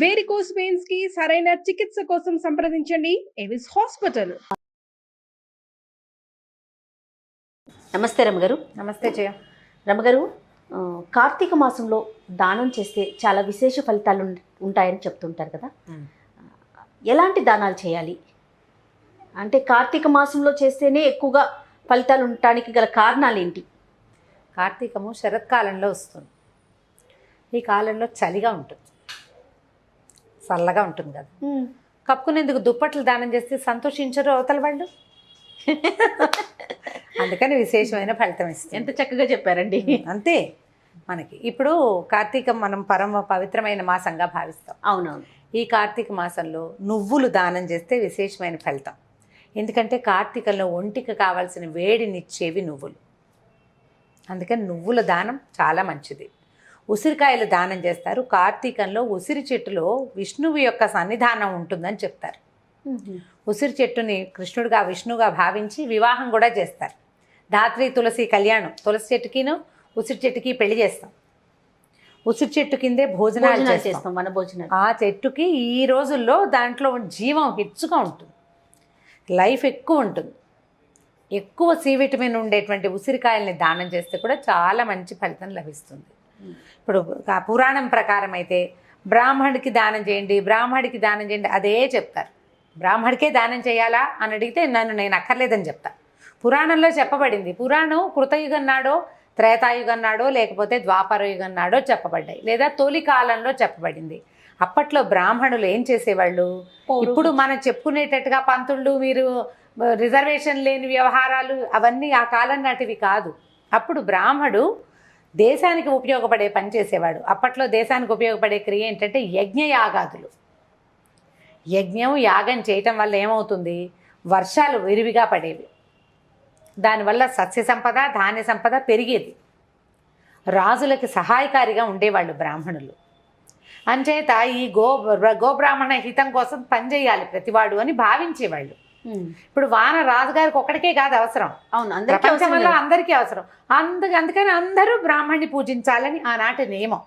Varicose veins కి సరైన చికిత్స కోసం సంప్రదించండి ఎవిస్ హాస్పిటల్. నమస్తే రమగారు. నమస్తే జయ. రమగారు, కార్తీక మాసంలో దానం చేస్తే చాలా విశేష ఫలితాలు ఉంటాయని చెప్తుంటారు కదా. ఎలాంటి దానాలు చేయాలి అంటే కార్తీక మాసంలో చేస్తేనే ఎక్కువగా ఫలితాలు ఉండటానికి గల కారణాలు ఏంటి? కార్తీకము శరత్కాలంలో వస్తుంది. ఈ కాలంలో చలిగా ఉంటుంది, చల్లగా ఉంటుంది కదా. కప్పుకునేందుకు దుప్పట్లు దానం చేస్తే సంతోషించరు అవతల వాళ్ళు. అందుకని విశేషమైన ఫలితం ఇస్తుంది. ఎంత చక్కగా చెప్పారండి. అంతే. మనకి ఇప్పుడు కార్తీకం మనం పరమ పవిత్రమైన మాసంగా భావిస్తాం. అవునవును. ఈ కార్తీక మాసంలో నువ్వులు దానం చేస్తే విశేషమైన ఫలితం. ఎందుకంటే కార్తీకంలో ఒంటికి కావాల్సిన వేడినిచ్చేవి నువ్వులు. అందుకని నువ్వుల దానం చాలా మంచిది. ఉసిరికాయలు దానం చేస్తారు. కార్తీకంలో ఉసిరి చెట్టులో విష్ణువు యొక్క సన్నిధానం ఉంటుందని చెప్తారు. ఉసిరి చెట్టుని కృష్ణుడిగా విష్ణువుగా భావించి వివాహం కూడా చేస్తారు. ధాత్రి తులసి కళ్యాణం, తులసి చెట్టుకిను ఉసిరి చెట్టుకి పెళ్లి చేస్తాం. ఉసిరి చెట్టు కిందే భోజనాలు చేస్తాం, మన భోజనాలు. ఆ చెట్టుకి ఈ రోజుల్లో దాంట్లో జీవం హెచ్చుగా ఉంటుంది, లైఫ్ ఎక్కువ ఉంటుంది. ఎక్కువ సి విటమిన్ ఉండేటువంటి ఉసిరికాయల్ని దానం చేస్తే కూడా చాలా మంచి ఫలితం లభిస్తుంది. ఇప్పుడు పురాణం ప్రకారం అయితే బ్రాహ్మడికి దానం చేయండి, బ్రాహ్మడికి దానం చేయండి అదే చెప్తారు. బ్రాహ్మడికే దానం చేయాలా అని అడిగితే నేను అక్కర్లేదని చెప్తా. పురాణంలో చెప్పబడింది. పురాణం కృతయుగం నాడో త్రేతాయుగం నాడో లేకపోతే ద్వాపర యుగం నాడో చెప్పబడ్డాయి, లేదా తొలి కాలంలో చెప్పబడింది. అప్పట్లో బ్రాహ్మణులు ఏం చేసేవాళ్ళు? ఇప్పుడు మనం చెప్పుకునేటట్టుగా పంతుళ్ళు మీరు రిజర్వేషన్ లేని వ్యవహారాలు అవన్నీ ఆ కాలం నాటివి కాదు. అప్పుడు బ్రాహ్మడు దేశానికి ఉపయోగపడే పని చేసేవాడు. అప్పట్లో దేశానికి ఉపయోగపడే క్రియ ఏంటంటే యజ్ఞయాగాదులు. యజ్ఞం యాగం చేయటం వల్ల ఏమవుతుంది? వర్షాలు విరివిగా పడేవి. దానివల్ల సస్య సంపద ధాన్య సంపద పెరిగేది. రాజులకి సహాయకారిగా ఉండేవాళ్ళు బ్రాహ్మణులు. అంచేత ఈ గోబ్రాహ్మణ హితం కోసం పనిచేయాలి ప్రతివాడు అని భావించేవాళ్ళు. ఇప్పుడు వాన రాజుగారికి ఒక్కడికే కాదు అవసరం, అవును, ప్రపంచంలో అందరికీ అవసరం. అందుకని అందరూ బ్రాహ్మణ్ణి పూజించాలని ఆనాటి నియమం.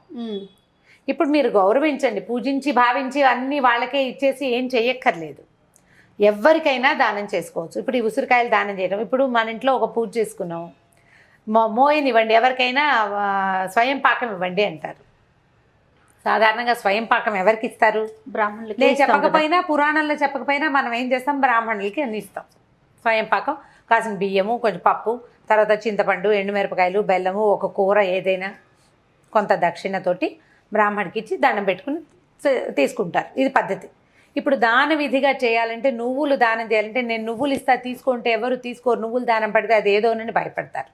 ఇప్పుడు మీరు గౌరవించండి, పూజించి భావించి అన్నీ వాళ్ళకే ఇచ్చేసి ఏం చెయ్యక్కర్లేదు. ఎవరికైనా దానం చేసుకోవచ్చు. ఇప్పుడు ఈ ఉసిరికాయలు దానం చేయడం, ఇప్పుడు మన ఇంట్లో ఒక పూజ చేసుకున్నాం, మోయనివ్వండి, ఎవరికైనా స్వయం పాకం ఇవ్వండి అంటారు. సాధారణంగా స్వయం పాకం ఎవరికి ఇస్తారు? బ్రాహ్మణులకి. చెప్పకపోయినా పురాణంలో చెప్పకపోయినా మనం ఏం చేస్తాం? బ్రాహ్మణులకి అన్ని ఇస్తాం. స్వయం పాకం కాసిన బియ్యము, కొంచెం పప్పు, తర్వాత చింతపండు, ఎండుమిరపకాయలు, బెల్లము, ఒక కూర ఏదైనా కొంత దక్షిణతోటి బ్రాహ్మణికి ఇచ్చి దండం పెట్టుకుని తీసుకుంటారు. ఇది పద్ధతి. ఇప్పుడు దాన విధిగా చేయాలంటే నువ్వులు దానం చేయాలంటే నేను నువ్వులు ఇస్తా తీసుకుంటే ఎవరు తీసుకోరు, నువ్వులు దానం పడితే అది ఏదోనని భయపడతారు.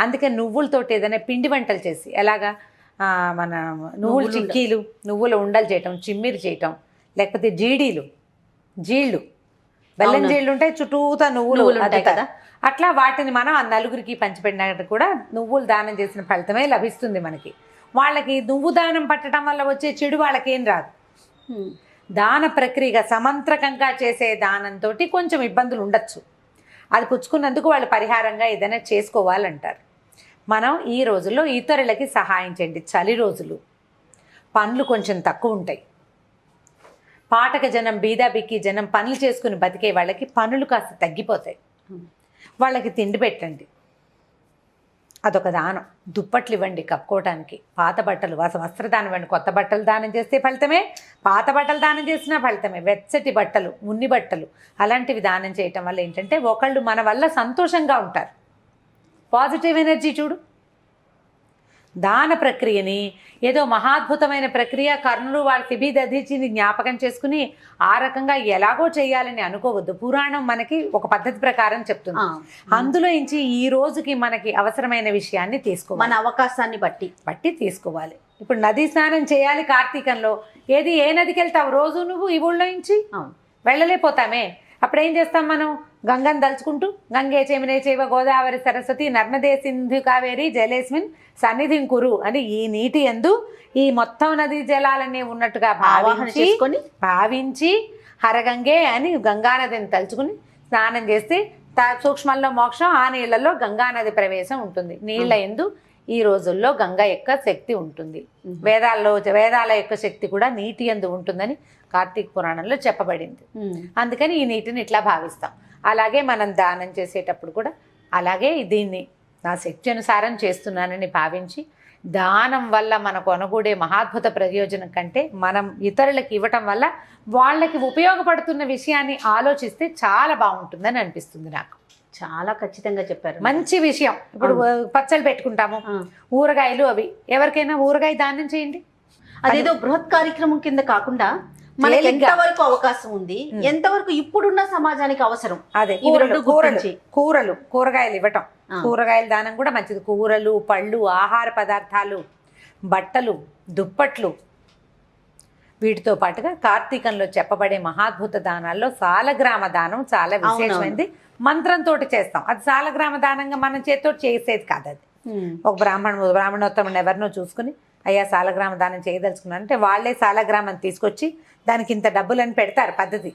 అందుకని నువ్వులతోటి ఏదైనా పిండి వంటలు చేసి, ఎలాగా మన నువ్వులు చిక్కీలు, నువ్వుల ఉండలు చేయటం, చిమ్మిరి చేయటం, లేకపోతే జీళ్ళు, బెల్లం జీళ్ళు ఉంటాయి, చుట్టూతా నువ్వులు ఉంటాయి కదా, అట్లా వాటిని మనం ఆ నలుగురికి పంచిపెట్టినట్టు కూడా నువ్వులు దానం చేసిన ఫలితమే లభిస్తుంది మనకి. వాళ్ళకి నువ్వు దానం పట్టడం వల్ల వచ్చే చెడు వాళ్ళకేం రాదు. దాన ప్రక్రియగా సమంత్రకంగా చేసే దానంతో కొంచెం ఇబ్బందులు ఉండొచ్చు. అది పుచ్చుకున్నందుకు వాళ్ళు పరిహారంగా ఏదైనా చేసుకోవాలంటారు. మనం ఈ రోజుల్లో ఇతరులకి సహాయం చేయండి. చలి రోజులు, పనులు కొంచెం తక్కువ ఉంటాయి. పాటక జనం, బీదా బిక్కి జనం పనులు చేసుకుని బతికే వాళ్ళకి పనులు కాస్త తగ్గిపోతాయి. వాళ్ళకి తిండి పెట్టండి, అదొక దానం. దుప్పట్లు ఇవ్వండి కప్పుకోవటానికి, పాత బట్టలు, వస్త్రదానం ఇవ్వండి. కొత్త బట్టలు దానం చేస్తే ఫలితమే, పాత బట్టలు దానం చేసినా ఫలితమే. వెచ్చటి బట్టలు, ఉన్ని బట్టలు అలాంటివి దానం చేయటం వల్ల ఏంటంటే ఒకళ్ళు మన వల్ల సంతోషంగా ఉంటారు. పాజిటివ్ ఎనర్జీ చూడు. దాన ప్రక్రియని ఏదో మహాద్భుతమైన ప్రక్రియ, కర్ణుడు వాళ్ళ తిబిదధిచిని జ్ఞాపకం చేసుకుని ఆ రకంగా ఎలాగో చేయాలని అనుకోవద్దు. పురాణం మనకి ఒక పద్ధతి ప్రకారం చెప్తుంది. అందులో నుంచి ఈ రోజుకి మనకి అవసరమైన విషయాన్ని తీసుకోవాలి, మన అవకాశాన్ని బట్టి తీసుకోవాలి. ఇప్పుడు నదీ స్నానం చేయాలి కార్తీకంలో. ఏ నదికి వెళ్తావు రోజు నువ్వు? ఈ ఊళ్ళో నుంచి వెళ్ళలేకపోతామే. అప్పుడు ఏం చేస్తాం మనం? గంగను దలుచుకుంటూ గంగే చెమినే చేవ గోదావరి సరస్వతి నర్మదే సింధు కావేరి జలేస్మిన్ సన్నిధిం కురు అని ఈ నీటి యందు ఈ మొత్తం నదీ జలాలన్నీ ఉన్నట్టుగా భావించి హరగంగే అని గంగానదిని తలుచుకుని స్నానం చేస్తే సూక్ష్మంలో మోక్షం, ఆ నీళ్లలో గంగానది ప్రవేశం ఉంటుంది. నీళ్ల యందు ఈ రోజుల్లో గంగ యొక్క శక్తి ఉంటుంది. వేదాల యొక్క శక్తి కూడా నీటి యందు ఉంటుందని కార్తీక పురాణంలో చెప్పబడింది. అందుకని ఈ నీటిని ఇట్లా భావిస్తాం. అలాగే మనం దానం చేసేటప్పుడు కూడా అలాగే దీన్ని నా శక్తి అనుసారం చేస్తున్నానని భావించి, దానం వల్ల మనకు అనుకూడే మహాద్భుత ప్రయోజనం కంటే మనం ఇతరులకు ఇవ్వటం వల్ల వాళ్ళకి ఉపయోగపడుతున్న విషయాన్ని ఆలోచిస్తే చాలా బాగుంటుందని అనిపిస్తుంది నాకు. చాలా ఖచ్చితంగా చెప్పారు. మంచి విషయం. ఇప్పుడు పచ్చళ్ళు పెట్టుకుంటాము, ఊరగాయలు అవి, ఎవరికైనా ఊరగాయ దానం చేయండి. అదేదో బృహత్ కార్యక్రమం కింద కాకుండా మనకి ఎంతవరకు అవకాశం ఉంది, ఎంతవరకు ఇప్పుడున్న సమాజానికి అవసరం, అదే కూరగాయలు ఇవ్వటం. కూరగాయల దానం కూడా మంచిది. కూరలు, పళ్ళు, ఆహార పదార్థాలు, బట్టలు, దుప్పట్లు, వీటితో పాటుగా కార్తీకంలో చెప్పబడే మహాద్భుత దానాల్లో సాలగ్రామ దానం చాలా విశేషమైనది. మంత్రంతో చేస్తాం. అది సాలగ్రామ దానంగా మన చేతితో చేసేది కాదు. అది ఒక బ్రాహ్మణోత్తముని ఎవరినో చూసుకుని అయ్యా సాలగ్రామ దానం చేయదలుచుకున్నాను అంటే వాళ్ళే సాలగ్రామం తీసుకొచ్చి దానికి ఇంత డబ్బులని పెడతారు పద్ధతి.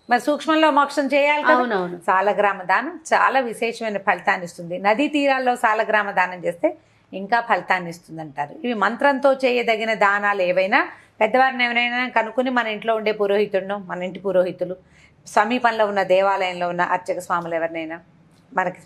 మరి సూక్ష్మంలో మోక్షం చేయాలి కదా. సాలగ్రామ దానం చాలా విశేషమైన ఫలితాన్ని ఇస్తుంది. నదీ తీరాల్లో సాలగ్రామ దానం చేస్తే ఇంకా ఫలితాన్ని ఇస్తుంది అంటారు. ఇవి మంత్రంతో చేయదగిన దానాలు ఏవైనా పెద్దవారిని ఎవరైనా కనుక్కుని మన ఇంట్లో ఉండే పురోహితుడినో, మన ఇంటి పురోహితులు, సమీపంలో ఉన్న దేవాలయంలో ఉన్న అర్చక స్వాములు ఎవరినైనా, మనకి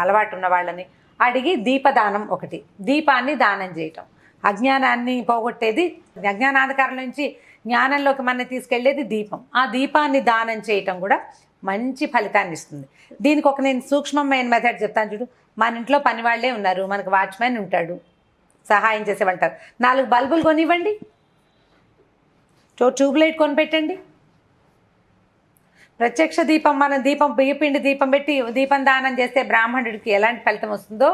అలవాటు ఉన్న వాళ్ళని అడిగి దీపదానం ఒకటి, దీపాన్ని దానం చేయటం. అజ్ఞానాన్ని పోగొట్టేది, అజ్ఞానాంధకారం నుంచి జ్ఞానంలోకి మన తీసుకెళ్లేది దీపం. ఆ దీపాన్ని దానం చేయటం కూడా మంచి ఫలితాన్ని ఇస్తుంది. దీనికి ఒక నేను సూక్ష్మమైన మెథడ్ చెప్తాను చూడు. మన ఇంట్లో పని వాళ్ళే ఉన్నారు, మనకు వాచ్మెన్ ఉంటాడు, సహాయం చేసేవాళ్ళంటారు. 4 బల్బులు కొనివ్వండి, ట్యూబ్లైట్ కొనిపెట్టండి. ప్రత్యక్ష దీపం, మన దీపం బియ్యపిండి దీపం పెట్టి దీపం దానం చేస్తే బ్రాహ్మణుడికి ఎలాంటి ఫలితం వస్తుందో,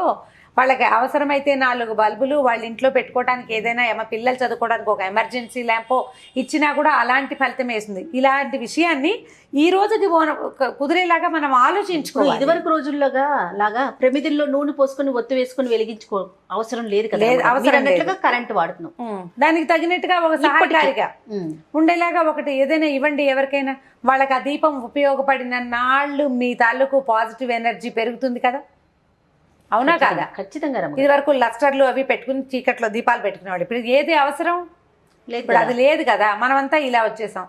వాళ్ళకి అవసరమైతే 4 బల్బులు వాళ్ళ ఇంట్లో పెట్టుకోవడానికి, ఏదైనా పిల్లలు చదువుకోవడానికి ఒక ఎమర్జెన్సీ ల్యాంపో ఇచ్చినా కూడా అలాంటి ఫలితం వేస్తుంది. ఇలాంటి విషయాన్ని ఈ రోజుకి కుదిరేలాగా మనం ఆలోచించుకోవాలి. ఇదివరకు రోజుల్లోగా లాగా ప్రమిదిల్లో నూనె పోసుకొని ఒత్తి వేసుకొని వెలిగించుకో అవసరం లేదు కదా. అవసరం కరెంట్ వాడుతున్నాం. దానికి తగినట్టుగా ఒక సహాయకారిగా ఉండేలాగా ఒకటి ఏదైనా ఇవ్వండి ఎవరికైనా. వాళ్ళకి ఆ దీపం ఉపయోగపడిన నాళ్ళు మీ తాలూకు పాజిటివ్ ఎనర్జీ పెరుగుతుంది కదా. అవునా కాదా? ఖచ్చితంగా. ఇది వరకు లస్టర్లు అవి పెట్టుకుని చీకట్లో దీపాలు పెట్టుకునేవాడు. ఇప్పుడు ఏది అవసరం లేదు, ఇప్పుడు అది లేదు కదా. మనమంతా ఇలా వచ్చేసాం.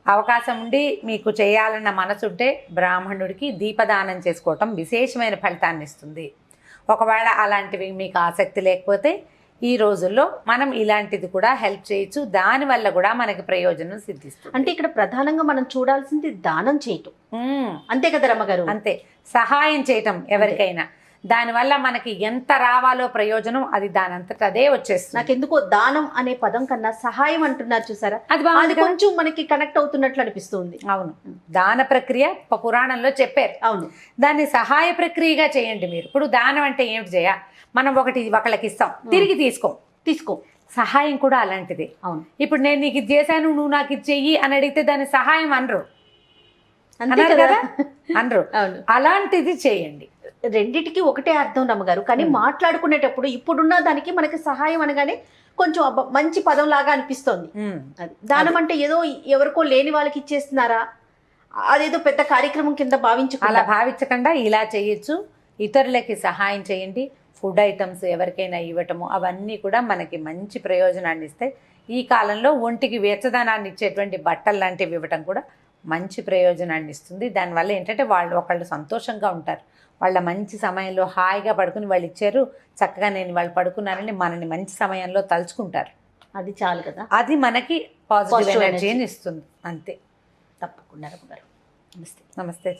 అవకాశం ఉండి మీకు చేయాలన్న మనసు ఉంటే బ్రాహ్మణుడికి దీపదానం చేసుకోవటం విశేషమైన ఫలితాన్ని ఇస్తుంది. ఒకవేళ అలాంటివి మీకు ఆసక్తి లేకపోతే ఈ రోజుల్లో మనం ఇలాంటిది కూడా హెల్ప్ చేయొచ్చు. దానివల్ల కూడా మనకి ప్రయోజనం సిద్ధిస్తుంది. అంటే ఇక్కడ ప్రధానంగా మనం చూడాల్సింది దానం చేయటం, అంతే కదా రమ్మగారు? అంతే, సహాయం చేయటం ఎవరికైనా. దానివల్ల మనకి ఎంత రావాలో ప్రయోజనం అది దానంతట అదే వచ్చేస్తుంది. నాకెందుకో దానం అనే పదం కన్నా సహాయం అంటున్నారు చూసారా, అది కొంచెం మనకి కనెక్ట్ అవుతున్నట్లు అనిపిస్తుంది. అవును, దాన ప్రక్రియ పురాణంలో చెప్పారు. అవును, దాన్ని సహాయ ప్రక్రియగా చేయండి మీరు. ఇప్పుడు దానం అంటే ఏమిటి చేయ, మనం ఒకళ్ళకి ఇస్తాం, తిరిగి తీసుకో. సహాయం కూడా అలాంటిది. అవును, ఇప్పుడు నేను నీకు ఇది చేశాను, నువ్వు నాకు ఇది చెయ్యి అని అడిగితే దాన్ని సహాయం అనరు కదా. అలాంటిది చేయండి. రెండిటికి ఒకటే అర్థం రమ్మగారు. కానీ మాట్లాడుకునేటప్పుడు ఇప్పుడున్న దానికి మనకి సహాయం అనగానే కొంచెం మంచి పదం లాగా అనిపిస్తోంది. దానం అంటే ఏదో ఎవరికో లేని వాళ్ళకి ఇచ్చేస్తున్నారా, అదేదో పెద్ద కార్యక్రమం కింద అలా భావించకుండా ఇలా చేయొచ్చు. ఇతరులకి సహాయం చేయండి. ఫుడ్ ఐటమ్స్ ఎవరికైనా ఇవ్వటము అవన్నీ కూడా మనకి మంచి ప్రయోజనాన్ని ఇస్తాయి. ఈ కాలంలో ఒంటికి వెచ్చదనాన్ని ఇచ్చేటువంటి బట్టలు లాంటివి ఇవ్వటం కూడా మంచి ప్రయోజనాన్ని ఇస్తుంది. దానివల్ల ఏంటంటే ఒకళ్ళు సంతోషంగా ఉంటారు. వాళ్ళ మంచి సమయంలో హాయిగా పడుకుని వాళ్ళు ఇచ్చారు, చక్కగా నేను వాళ్ళు పడుకున్నారని మనని మంచి సమయంలో తలుచుకుంటారు. అది చాలు కదా. అది మనకి పాజిటివ్ ఎనర్జీని ఇస్తుంది. అంతే. తప్పకుండా. నమస్తే. నమస్తే.